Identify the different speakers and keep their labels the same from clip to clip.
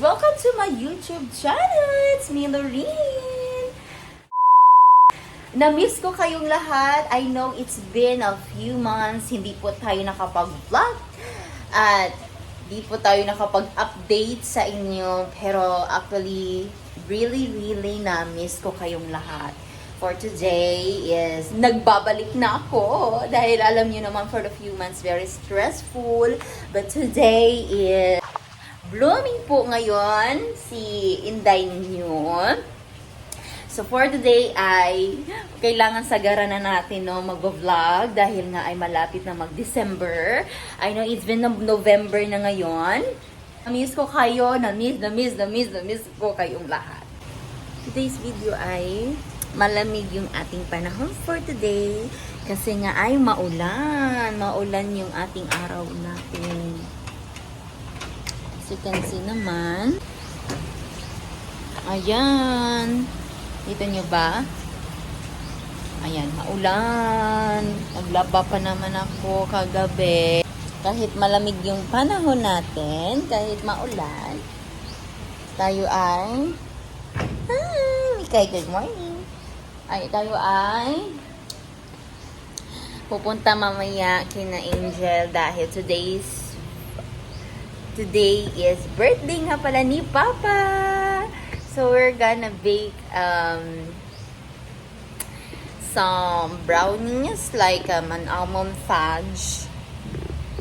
Speaker 1: Welcome to my YouTube channel! It's me, Lorene! Na-miss ko kayong lahat. I know it's been a few months. Hindi po tayo nakapag-vlog. At di po tayo nakapag-update sa inyo. Pero actually, really na-miss ko kayong lahat. For today is nagbabalik na ako. Dahil alam niyo naman for a few months, very stressful. But today is blooming po ngayon si Inday ninyo. So for today ay kailangan sagaran na natin no mag-vlog dahil nga ay malapit na mag-December. I know it's been November na ngayon. Na-miss ko kayo, na-miss ko kayong lahat. Today's video ay malamig yung ating panahon for today kasi nga ay maulan yung ating araw natin. As you can see naman. Ayan. Dito nyo ba? Ayan, maulan. Naglaba pa naman ako kagabi. Kahit malamig yung panahon natin, kahit maulan, tayo ay Mikay, good morning. Tayo ay pupunta mamaya kina Angel dahil today is birthday nga pala ni Papa. So we're gonna bake some brownies like an almond fudge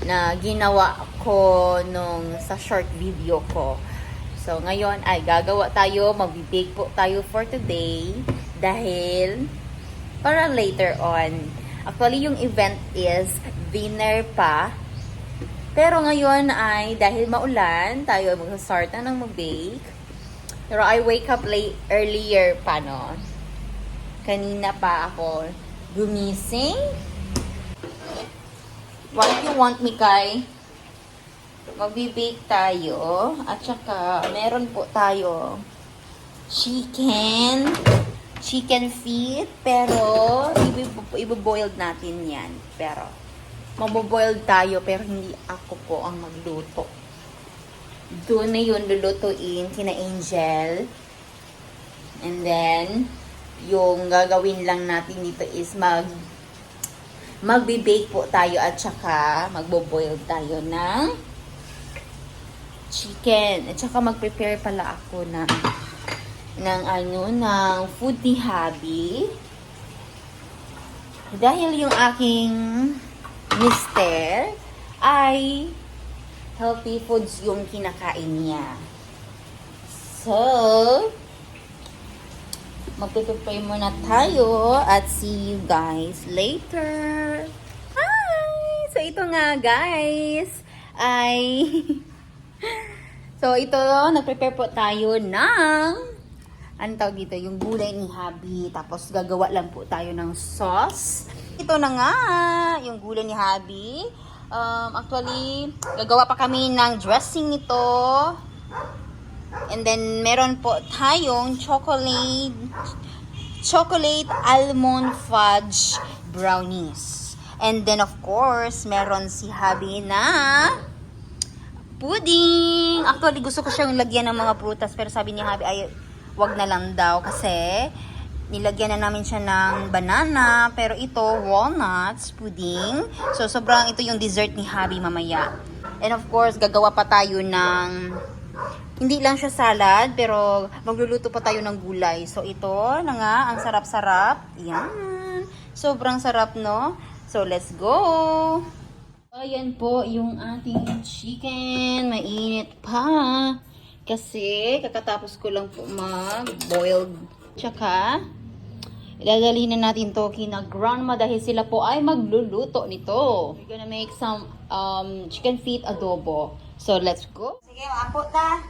Speaker 1: na ginawa ko nung sa short video ko. So ngayon ay gagawa tayo, mag-bake po tayo for today dahil para later on. Actually yung event is dinner pa. Pero ngayon ay dahil maulan, tayo mag-start na ng mag-bake. Pero I wake up earlier pa, no? Kanina pa ako gumising. What do you want, Mikay? Magbi-bake tayo. At saka, meron po tayo chicken feet. Pero, ibo-boiled natin yan. Pero, maboboiled tayo pero hindi ako po ang magluto. Doon na yun lulutuin kina Angel. And then, yung gagawin lang natin dito is magbe-bake po tayo at saka magbo-boil tayo ng chicken. At saka mag-prepare pala ako ng food ni Habi. Dahil yung aking mister ay healthy foods yung kinakain niya. So, magpipipray muna tayo at see you guys later. Hi! So, ito nga guys ay so, ito, nagprepare po tayo ng ano tawag dito, yung gulay ni Habi. Tapos, gagawa lang po tayo ng sauce. Ito na nga, yung gulay ni Habi. Actually, gagawa pa kami ng dressing nito. And then, meron po tayong chocolate almond fudge brownies. And then, of course, meron si Habi na pudding. Actually, gusto ko siyang lagyan ng mga prutas. Pero sabi ni Habi, ay, wag na lang daw kasi nilagyan na namin siya ng banana, pero ito, walnuts, pudding. So, sobrang ito yung dessert ni Habi mamaya. And of course, gagawa pa tayo ng, hindi lang siya salad, pero magluluto pa tayo ng gulay. So, ito na nga, ang sarap-sarap. Yan. Sobrang sarap, no? So, let's go! Ayan po yung ating chicken. Mainit pa. Kasi, kakatapos ko lang po mag-boiled. Tsaka, ilalagay na natin to kina grandma dahil sila po ay magluluto nito. We're gonna make some chicken feet adobo. So, let's go. Sige, maapot na.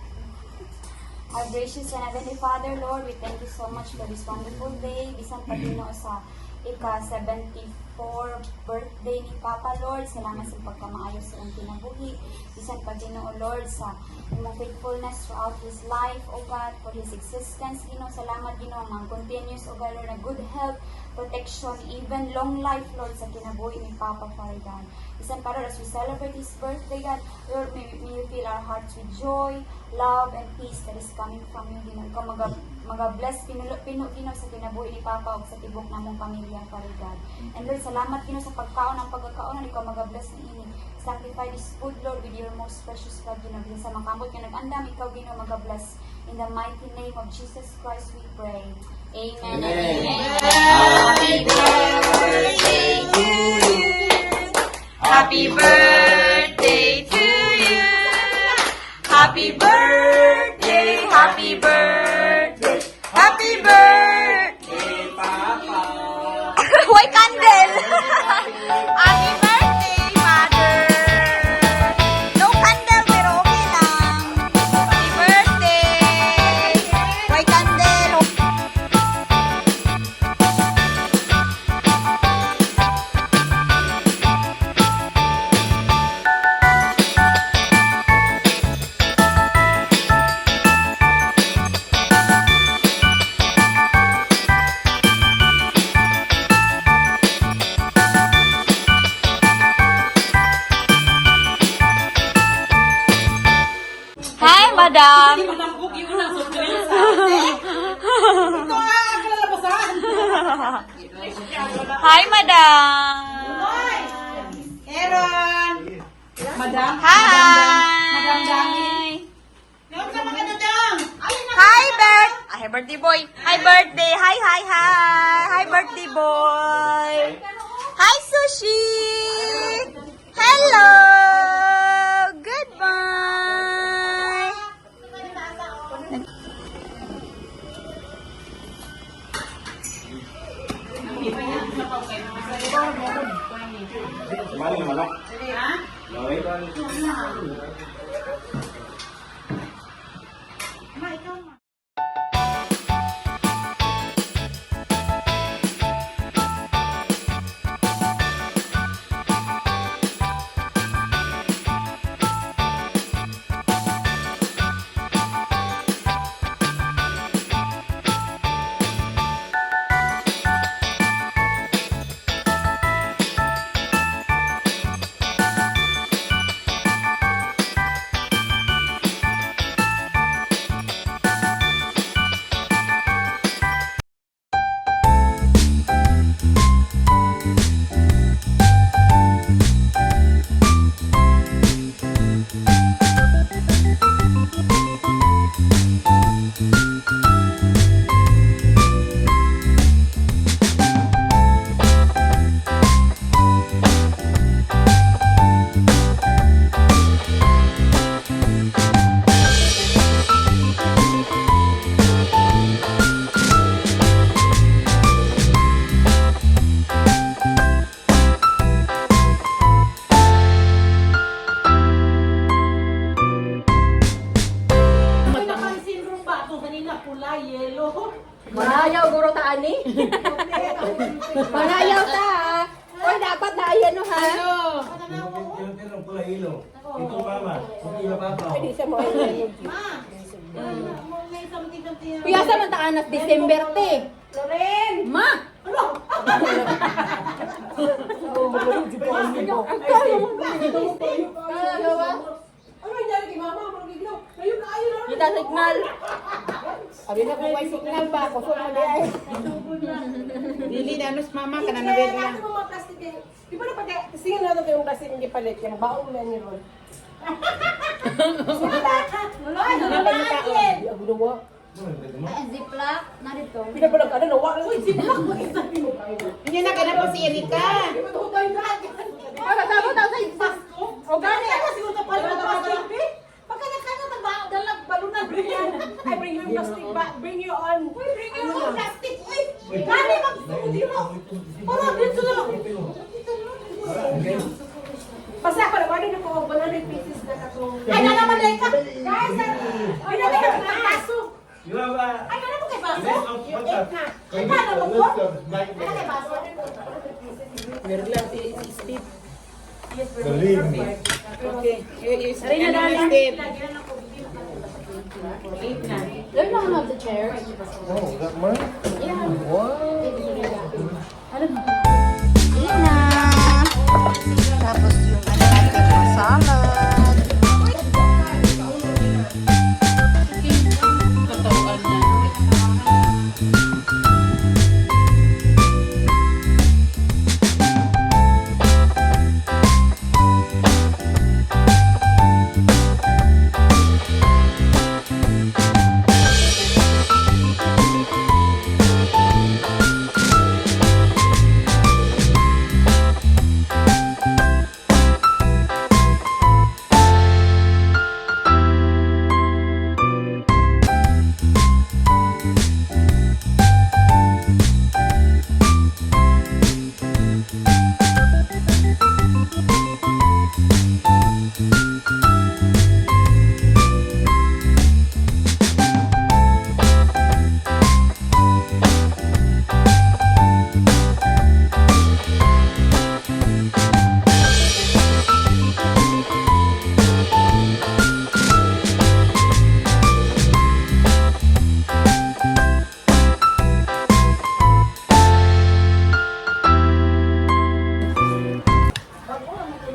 Speaker 1: Our gracious and heavenly Father, Lord, we thank you so much for this wonderful day. Bisan pa din sa ika-74
Speaker 2: for birthday ni Papa Lord. Salamat sa pagkamaayos sa iyong kinabuhi. Bisan pa Ginoo Lord sa imong faithfulness throughout his life, O God, for his existence. Ginoo, salamat Ginoo mga continuous, O God, Lord, na good health, protection, even long life, Lord, sa kinabuhi ni Papa, Father God. Bisan pa Lord, as we celebrate his birthday, God, Lord, may you fill our hearts with joy, love, and peace that is coming from you, Ginoo. Ikaw mag-bless pinulo Ginoo sa kinabuhi ni Papa o sa tibok namong pamilya, Father God. And Lord, salamat Ginoo sa pagkaon ang pagkakaon, ikaw mag-bless ni ini. Sanctify this food, Lord, with your most precious blood, Ginoo. Sa makamot nga nag-andam, ikaw Ginoo mag-bless. In the mighty name of Jesus Christ we pray. Amen. Amen.
Speaker 1: Happy birthday to you. Happy birthday to you. Happy birthday, happy birthday, happy birthday, Papa. Why candle? Happy birthday, Mother. No candle, pero okay lang. Happy birthday. Why candle? Hi, Madam. Hi, Madam.
Speaker 3: Aaron! Madam?
Speaker 1: Hi.
Speaker 3: Madam Dami.
Speaker 1: Hi, Bert. Hi, birthday boy. Hi, birthday. Hi, hi, hi. Hi, birthday boy. Hi, Sushi. Hello. Goodbye.
Speaker 4: Mana yang mana? Loi.
Speaker 3: Manayaw guro ta ani? Manayaw ta. Oy dapat na ayan no ha.
Speaker 4: Pero pula hilo. Ito mama. Hindi na papa.
Speaker 3: Hindi siya mo ayan. Piyasa man ta anas December te. Loren. Ma. Ano? Ang tayo mo dito. Ano nangyari kay mama? Mariglaw. Ayun na ayun na. Kita signal. Sabi na kung may signal ba, kusog na di ay.
Speaker 5: Dili na nos mama kana na bed lang.
Speaker 3: Ano mga plastic eh? Di ba na pag singin na ito yung plastic hindi palit yung baong na niyo ron. Wala na yan. Di ako dawa.
Speaker 2: Ziploc, narito.
Speaker 3: Pinapalag ano na wala. Uy, ziploc mo isa mo.
Speaker 5: Hindi na kana po si Erika.
Speaker 3: Di ba ito tayo Ay, tama daw sa Pasko. O gani ako siguro ta pala na plastic. Pagka nakano dalag balunan yan. I bring you plastic back. Bring you on. Uy, bring you on plastic. Uy, gani magsundi mo. Para dito na. Basta ako naman din ako 100 pieces na ako. Ay, na naman ka. Guys, ay na naman ka paso.
Speaker 4: Di ba ba?
Speaker 3: Ay, na naman kay paso. Ay, na naman ko. Ay, kay paso.
Speaker 5: Merla, si Steve.
Speaker 4: Believe me.
Speaker 5: Okay.
Speaker 3: Arena
Speaker 5: Ano,
Speaker 3: darling.
Speaker 5: Steve?
Speaker 3: Lagyan ako.
Speaker 5: Eight na.
Speaker 1: Learn lang of the chairs.
Speaker 4: Oh, that mine?
Speaker 1: Yeah.
Speaker 4: What?
Speaker 1: Ayan na. Tapos yung ano natin na salad.
Speaker 5: Katawan na.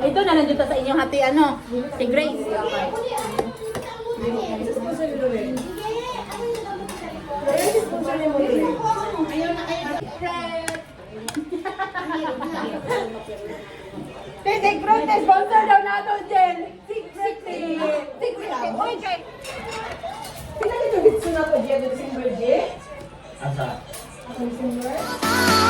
Speaker 3: Ito na nandito sa inyong hati, ano? Si Grace. Tete Cruz, sponsor daw nato, Jen. Secret. Oy, kay. Pinali to bitso na to, Jen, December, Jen.
Speaker 4: Asa?
Speaker 3: December.